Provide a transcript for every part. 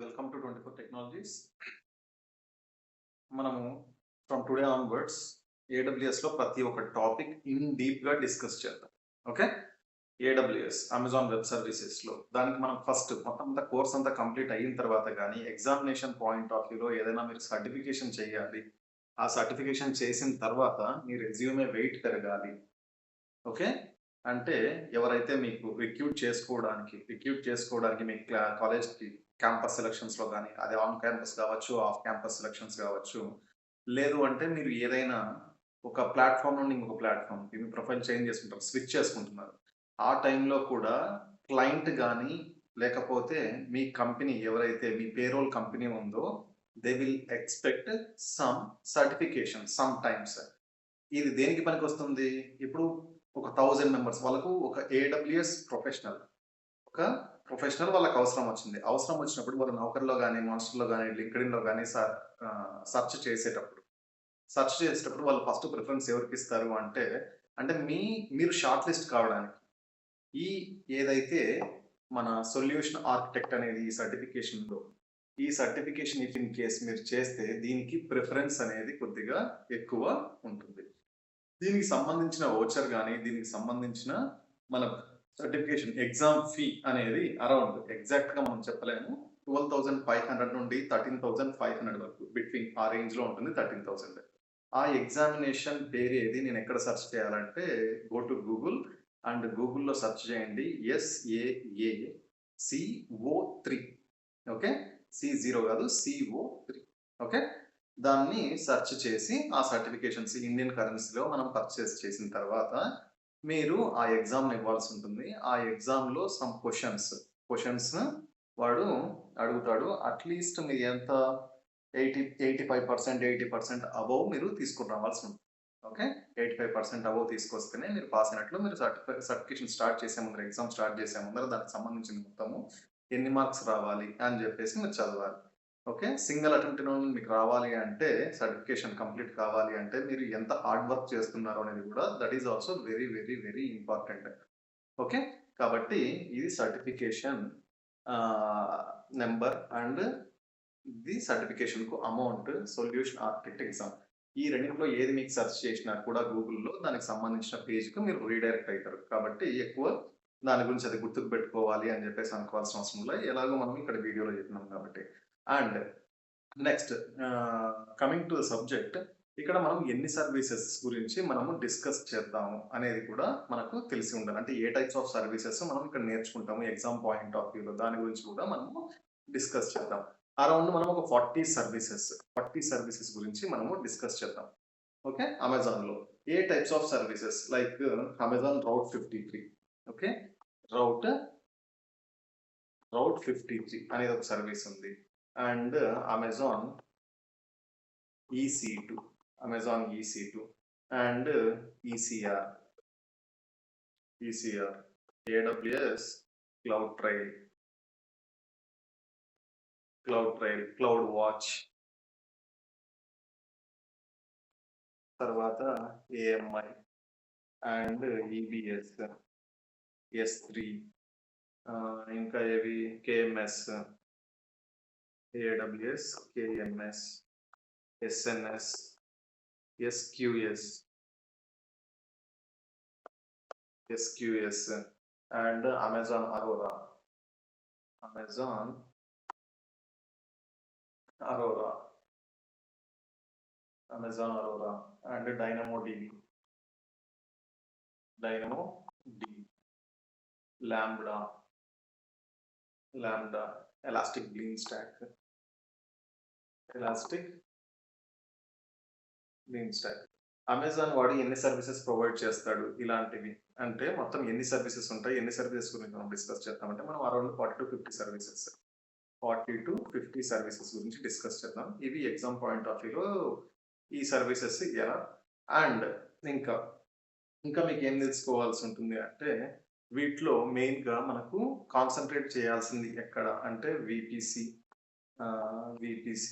Welcome to 24 technologies. మనము from today onwards ఏడబ్ల్యూఎస్లో ప్రతి ఒక్క టాపిక్ ఇన్ డీప్గా డిస్కస్ చేద్దాం. ఓకే, ఏడబ్ల్యూఎస్ అమెజాన్ వెబ్ సర్వీసెస్లో దానికి మనం ఫస్ట్ మొత్తం అంతా కోర్స్ అంతా కంప్లీట్ అయిన తర్వాత కానీ ఎగ్జామినేషన్ పాయింట్ ఆఫ్ వ్యూలో ఏదైనా మీరు సర్టిఫికేషన్ చేయాలి. ఆ సర్టిఫికేషన్ చేసిన తర్వాత మీ రెజ్యూమే వెయిట్ పెరగాలి. ఓకే, అంటే ఎవరైతే మీకు రిక్రూట్ చేసుకోవడానికి మీ కాలేజ్కి క్యాంపస్ సెలక్షన్స్లో కానీ అది ఆన్ క్యాంపస్ కావచ్చు, ఆఫ్ క్యాంపస్ సెలక్షన్స్ కావచ్చు, లేదు అంటే మీరు ఏదైనా ఒక ప్లాట్ఫామ్ నుండి ఇంకొక ప్లాట్ఫామ్కి మీ ప్రొఫైల్ చేంజ్ చేసుకుంటారు, స్విచ్ చేసుకుంటున్నారు. ఆ టైంలో కూడా క్లయింట్ కానీ లేకపోతే మీ కంపెనీ ఎవరైతే మీ పేరోల్ కంపెనీ ఉందో they will expect some certification some times. ఇది దేనికి పనికి వస్తుంది? ఇప్పుడు ఒక 1000 మెంబర్స్ వాళ్ళకు ఒక ఏడబ్ల్యూఎస్ ప్రొఫెషనల్ వాళ్ళకి అవసరం వచ్చింది. అవసరం వచ్చినప్పుడు వాళ్ళు నౌకర్లో కానీ, మాన్స్టర్లో కానీ, లింక్డ్ఇన్లో కానీ సెర్చ్ చేసేటప్పుడు వాళ్ళు ఫస్ట్ ప్రిఫరెన్స్ ఎవరికి ఇస్తారు అంటే మీరు షార్ట్ లిస్ట్ కావడానికి ఈ ఏదైతే మన సొల్యూషన్ ఆర్కిటెక్ట్ అనేది ఈ సర్టిఫికేషన్ ఇఫ్ ఇన్ కేస్ మీరు చేస్తే దీనికి ప్రిఫరెన్స్ అనేది కొద్దిగా ఎక్కువ ఉంటుంది. దీనికి సంబంధించిన ఓచర్ కానీ దీనికి సంబంధించిన మన సర్టిఫికేషన్ ఎగ్జామ్ ఫీ అనేది అరౌండ్ ఎగ్జాక్ట్గా మనం చెప్పలేము, 12,500 నుండి 13,500 వరకు బిట్వీన్ ఆ రేంజ్లో ఉంటుంది. 13,000 ఆ ఎగ్జామినేషన్ పేరు ఏది, నేను ఎక్కడ సెర్చ్ చేయాలంటే గో టు గూగుల్ అండ్ గూగుల్లో సెర్చ్ చేయండి SAACO3. ఓకే, C0 కాదు, CO3. ఓకే, దాన్ని సెర్చ్ చేసి ఆ సర్టిఫికేషన్స్ ఇండియన్ కరెన్సీలో మనం పర్చేస్ చేసిన తర్వాత మీరు ఆ ఎగ్జామ్ ఇవ్వాల్సి ఉంటుంది. ఆ ఎగ్జామ్లో సమ్ క్వశ్చన్స్ వాడు అడుగుతాడు. అట్లీస్ట్ మీరు ఎంత 85% 80% అబౌవ్ మీరు తీసుకుని రావాల్సి ఉంటుంది. ఓకే, 85% అబౌవ్ తీసుకొస్తేనే మీరు పాస్ అయినట్లు. మీరు సర్టిఫికేషన్ స్టార్ట్ చేసే ముందర, ఎగ్జామ్ స్టార్ట్ చేసే ముందర దానికి సంబంధించిన మొత్తము ఎన్ని మార్క్స్ రావాలి అని చెప్పేసి మీరు చదవాలి. ఓకే, సింగిల్ అటెంప్ట్ మీకు రావాలి అంటే, సర్టిఫికేషన్ కంప్లీట్ కావాలి అంటే మీరు ఎంత హార్డ్ వర్క్ చేస్తున్నారు అనేది కూడా that is also very very very important. Okay, కాబట్టి ఇది సర్టిఫికేషన్ నెంబర్ అండ్ ఇది సర్టిఫికేషన్కు అమౌంట్, సొల్యూషన్ ఆర్కిటెక్ట్ ఎగ్జామ్. ఈ రెండింటిలో ఏది మీకు సెర్చ్ చేసినా కూడా గూగుల్లో దానికి సంబంధించిన పేజ్కి మీరు రీడైరెక్ట్ అవుతారు. కాబట్టి ఎక్కువ దాని గురించి అది గుర్తుకు పెట్టుకోవాలి అని చెప్పేసి అనుకోవాల్సిన అవసరం లేదు, ఎలాగో మనం ఇక్కడ వీడియోలో చెప్పినాం కాబట్టి. And next coming to the subject, ఇక్కడ మనం ఎన్ని సర్వీసెస్ గురించి మనము డిస్కస్ చేద్దాము అనేది కూడా మనకు తెలిసి ఉండాలి. అంటే ఏ టైప్స్ ఆఫ్ సర్వీసెస్ మనం ఇక్కడ నేర్చుకుంటాము ఎగ్జామ్ పాయింట్ ఆఫ్ వ్యూలో, దాని గురించి కూడా మనము డిస్కస్ చేద్దాం. అరౌండ్ మనం ఒక 40 సర్వీసెస్ గురించి మనము డిస్కస్ చేద్దాం. ఓకే, అమెజాన్లో ఏ types of services like Amazon Route 53. Okay, Route 53 అనేది ఒక సర్వీస్ ఉంది. And Amazon EC2 and ECR, AWS CloudTrail, CloudWatch, తర్వాత AMI అండ్ EBS, S3, ఇంకా ఏవి KMS, AWS KMS, SNS, SQS and Amazon Aurora and Dynamo DB, Lambda, Elastic బీన్ స్టాక్. Amazon వాడు ఎన్ని సర్వీసెస్ ప్రొవైడ్ చేస్తాడు ఇలాంటివి అంటే మొత్తం ఎన్ని సర్వీసెస్ ఉంటాయి, ఎన్ని సర్వీసెస్ గురించి మనం డిస్కస్ చేద్దామంటే మనం అరౌండ్ 40 to 50 సర్వీసెస్ గురించి డిస్కస్ చేద్దాం. ఇవి ఎగ్జామ్ పాయింట్ ఆఫ్ వ్యూలో ఈ సర్వీసెస్ ఎలా. అండ్ ఇంకా మీకు ఏం తెలుసుకోవాల్సి ఉంటుంది అంటే వీటిలో మెయిన్గా మనకు కాన్సన్ట్రేట్ చేయాల్సింది ఎక్కడ అంటే VPC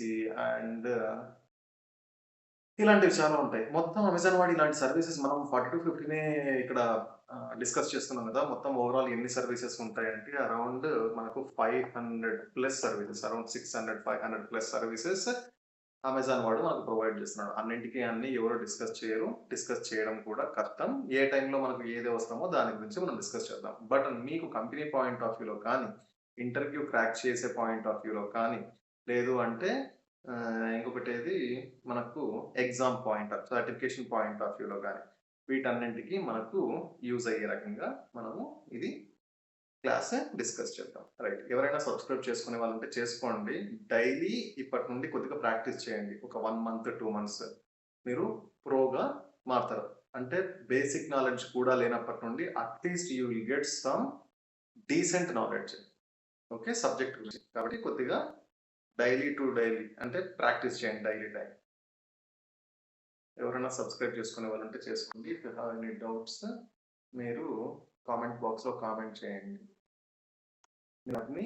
అండ్ ఇలాంటివి చాలా ఉంటాయి. మొత్తం అమెజాన్ వాడి ఇలాంటి సర్వీసెస్ మనం 40 to 50 ఇక్కడ డిస్కస్ చేస్తున్నాం కదా, మొత్తం ఓవరాల్ ఎన్ని సర్వీసెస్ ఉంటాయంటే అరౌండ్ మనకు 500+ సర్వీసెస్, అరౌండ్ 600-500+ సర్వీసెస్ అమెజాన్ వాడు మనకు ప్రొవైడ్ చేస్తున్నాడు. అన్నింటికి అన్ని ఎవరు డిస్కస్ చేయరు, డిస్కస్ చేయడం కూడా కష్టం. ఏ టైంలో మనకు ఏది అవసరమో దాని గురించి మనం డిస్కస్ చేద్దాం. బట్ మీకు కంపెనీ పాయింట్ ఆఫ్ వ్యూలో కానీ, ఇంటర్వ్యూ క్రాక్ చేసే పాయింట్ ఆఫ్ వ్యూలో కానీ, లేదు అంటే ఇంకొకటి ఏది మనకు exam point of certification point of వ్యూలో కానీ, వీటన్నింటికి మనకు యూజ్ అయ్యే రకంగా మనము ఇది క్లాస్ డిస్కస్ చేద్దాం. రైట్, ఎవరైనా సబ్స్క్రైబ్ చేసుకునే వాళ్ళు ఉంటే చేసుకోండి. డైలీ ఇప్పటి నుండి కొద్దిగా ప్రాక్టీస్ చేయండి. ఒక 1 మంత్ 2 మంత్స్ మీరు ప్రోగా మారుతారు. అంటే బేసిక్ నాలెడ్జ్ కూడా లేనప్పటి నుండి at least you will get some decent knowledge, okay, subject గురించి. కాబట్టి కొద్దిగా డైలీ టు డైలీ అంటే ప్రాక్టీస్ చేయండి డైలీ టైం. ఎవరైనా సబ్స్క్రైబ్ చేసుకునే వాళ్ళు ఉంటే చేసుకోండి. If you have any doubts మీరు కామెంట్ బాక్స్లో కామెంట్ చేయండి. వాటిని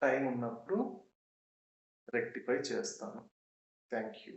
టైం ఉన్నప్పుడు రెక్టిఫై చేస్తాను. Thank you.